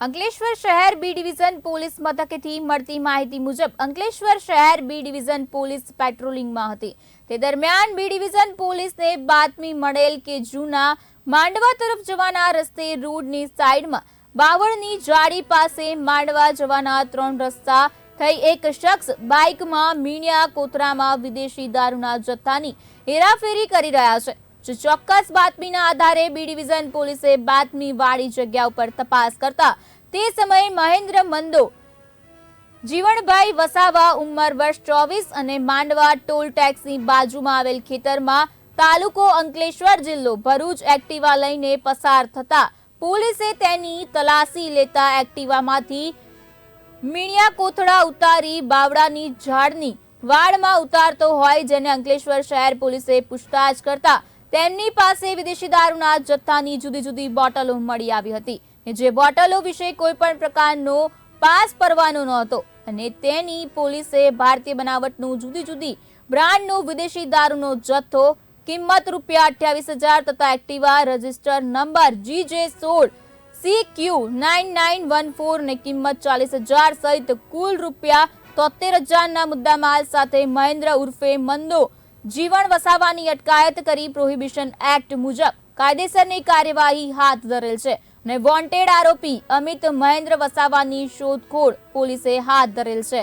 અંકલેશ્વર શહેર B division police મથકેથી મળતી માહિતી મુજબ અંકલેશ્વર શહેર બી ડિવિઝન પોલીસ પેટ્રોલિંગમાં હતી। તે દરમિયાન બી ડિવિઝન પોલીસને બાતમી મળેલ કે જૂના માંડવા તરફ જવાના રસ્તે રોડની સાઈડમાં બાવળની જાળી પાસે માંડવા જવાના 3 રસ્તા થઈ એક શખ્સ બાઇકમાં મીણિયા કોતરામાં વિદેશી દારૂના જથ્થાની હેરાફેરી કરી રહ્યા છે। जो ચોક્કસ બાતમીના આધારે બી ડિવિઝન પોલીસે બાતમીવાળી જગ્યા ઉપર તપાસ કરતા તે સમયે મહેન્દ્ર મંદો જીવણભાઈ વસાવા ઉંમર વર્ષ 24 અને માંડવા ટોલ ટેક્સની બાજુમાં આવેલ ખેતરમાં તાલુકો અંકલેશ્વર જિલ્લો ભરૂચ એક્ટિવા લઈને પસાર થતા પોલીસે તેની તલાશી લેતા એક્ટિવામાંથી મીણિયા કોથળા ઉતારી બાવળાની ઝાડની વાડમાં ઉતારતો હોય, જેને અંકલેશ્વર શહેર પોલીસે પૂછતાછ કરતા તેમની પાસે વિદેશી દારૂના જથ્થાની જુદી જુદી બોટલો મળી આવી હતી, જે બોટલો વિશે કોઈ પણ પ્રકારનો પાસ પરવાનો નહોતો અને તેની પોલીસે ભારતીય બનાવટનું જુદી જુદી બ્રાન્ડનું વિદેશી દારૂનો જથ્થો કિંમત ₹28,000 તથા Activa register number GJ16 CQ9914 ને કિંમત 40,000 સહિત કુલ ₹73,000ના મુદ્દામાલ સાથે મહેન્દ્ર ઉર્ફે મંદો જીવણ વસાવાની અટકાયત કરી પ્રોહિબિશન એક્ટ મુજબ કાયદેસરની કાર્યવાહી હાથ ધરેલ છે અને વોન્ટેડ આરોપી અમિત મહેન્દ્ર વસાવાની શોધખોળ પોલીસે હાથ ધરેલ છે।